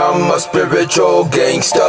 I'm a spiritual gangster,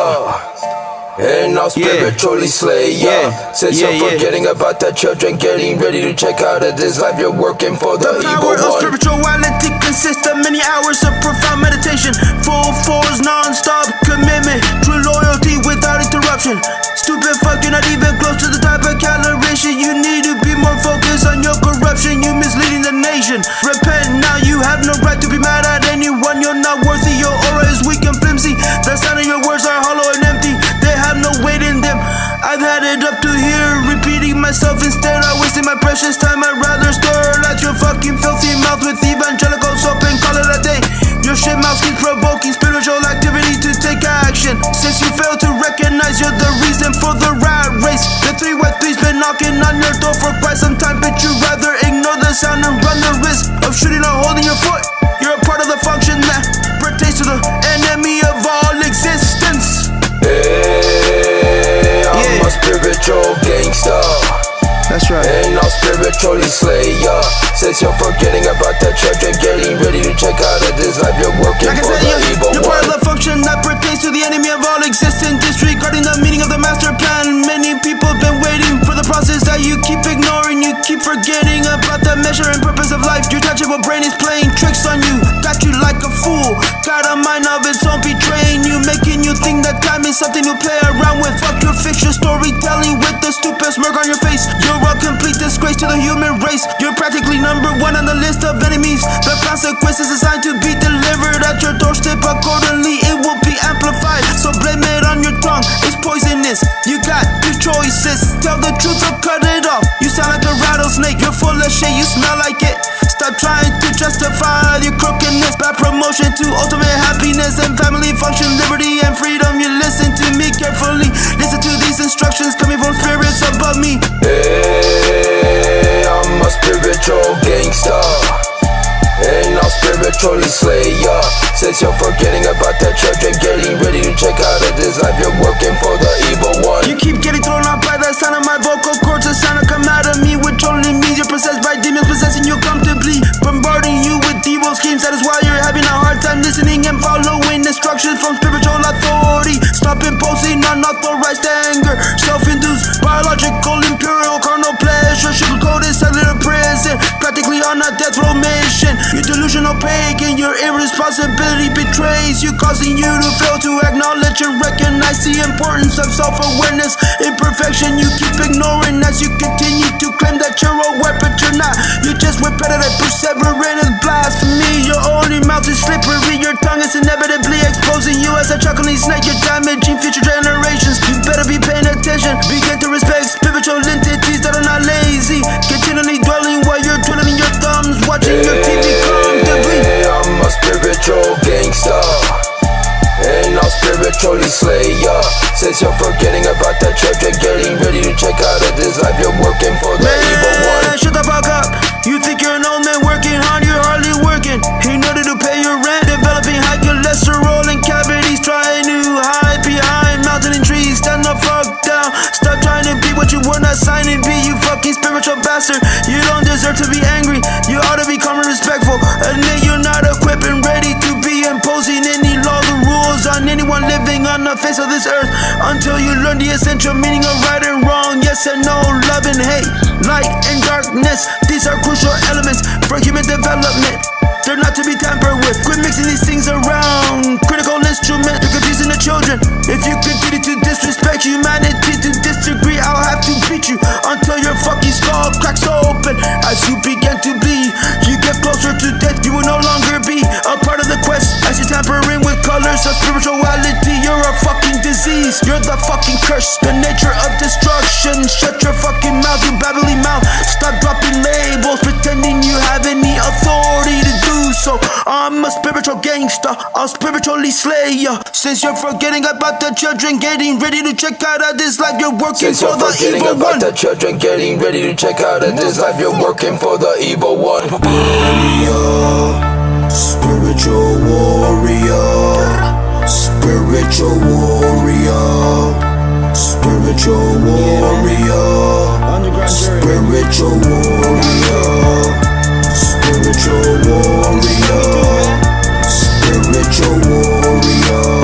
and I'll spiritually slay ya. Since you're forgetting about the children, getting ready to check out of this life, you're working for the evil one. The power of spirituality consists of many hours of profound meditation, full force, non-stop commitment, true loyalty without interruption. Stupid fuck, you're not even close to the type of calibration. You need to be more focused on your corruption. You misleading the nation. Repent now, you have no right to be mad at anyone. You're not worthy, your aura is weak and flimsy. The sound of your words are hollow and empty. They have no weight in them. I've had it up to here, repeating myself instead of wasting my precious time. I'd rather stir at your fucking filthy mouth with evangelical soap and call it a day. Your shit mouth keeps provoking spiritual activity to take action. Since you fail to recognize you're the reason for the rat race. The 313's been knocking on your door for quite some time, but you rather ignore the sound and run the risk of shooting or holding your foot. You're a part of the function that pertains to the enemy of all existence. Hey, I'm a spiritual gangster. That's right. And I'll spiritually slay ya. Since you're forgetting about the children, getting ready to check out of this life, you're working for the evil one. You're part of the function that pertains to the enemy of all existence, disregarding the meaning of the master plan. Many people have been waiting for the process that you keep ignoring. You keep forgetting about the measure and purpose of life. Your tangible brain is playing tricks on you, got you like a fool. Got a mind of its own, betraying you, making you think that time is something you play around with. Fuck your fiction storytelling with the stupid smirk on your face. You're a complete disgrace to the human race. You're practically number one on the list of enemies. The consequences assigned to be delivered at your doorstep. Accordingly, it will be amplified. So blame it on your tongue, it's poisonous. You got two choices, tell the truth or cut it off. You sound like a rattlesnake, you're full of shit, you smell like it. Stop trying to justify your crookedness. Bad promotion to ultimate happiness and family function, liberty and freedom. You listen to me carefully, listen to these instructions coming from spirits above me. Hey, I'm a spiritual gangster, and I'll spiritually slay ya. Since you're forgetting about the children, getting ready to check out of this life, you're working for the evil one. You keep getting thrown off by the sound of my vocal cords. The sound will come out of me, which only means you're possessed by demons, possessing you comfortably, bombarding you with evil schemes. That is why you're having a hard time listening and following instructions from spiritual authority. Stop imposing unauthorized anger, self-induced, biological, imperial, carnal pleasure, sugar-coated cellular prison, practically on a death row mission. You're delusional pagan, your irresponsibility betrays you, causing you to fail to acknowledge and recognize the importance of self-awareness. Imperfection you keep ignoring as you continue to claim that you're aware, but you're not. You're just repetitive, persevering is blasphemy. Your only mouth is slippery, your tongue is inevitably exposing you as a chuckling snake. You're damaging future generations. You better be paying attention, begin to respect spiritual entities that are not lazy, continually dwelling while you're twiddling your thumbs, watching your TV comfortably. I'm a spiritual gangster, and I'll spiritually slay ya. Since you're forgetting about the children, getting ready to check out of this life, you're working for the evil one. Shut the fuck up. You think you're an old man working hard, you're hardly working. In order to pay your rent, developing high cholesterol and cavities, trying to hide behind mountain and trees. Stand the fuck down. Stop trying to be what you were not signed to be, you fucking spiritual bastard. You don't deserve to be angry, you ought to become respectful. Admit you're not equipped and ready to be imposing any laws or rules on anyone living on the face of this earth, until you learn the essential meaning of right and wrong, yes and no, love and hate, light and darkness. These are crucial elements for human development. They're not to be tampered with. Quit mixing these things around. Critical instrument, you're confusing the children. If you continue to disrespect humanity, to disagree, I'll have to beat you until your fucking skull cracks open. As you begin to bleed, you get closer to death. You will no longer be a part of the quest. As you're tampering with colors of spirituality, you're a fucking disease. You're the fucking curse, the nature of destruction. Shut your fucking mouth, you babbling mouth. Stop dropping labels, pretending you have any authority to do so. I'm a spiritual gangster, I'll spiritually slay ya. Since you're forgetting about the children, getting ready to check out of this life, you're working for the evil one. About the children, getting ready to check out of this life, you're working for the evil one. Warrior, spiritual warrior, spiritual warrior, spiritual warrior, spiritual warrior, spiritual warrior, spiritual warrior.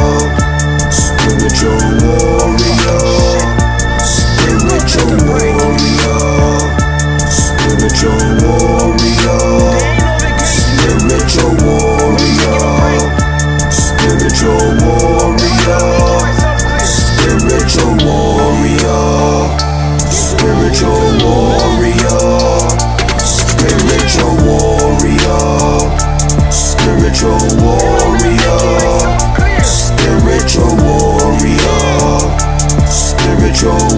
warrior, spiritual warrior, spiritual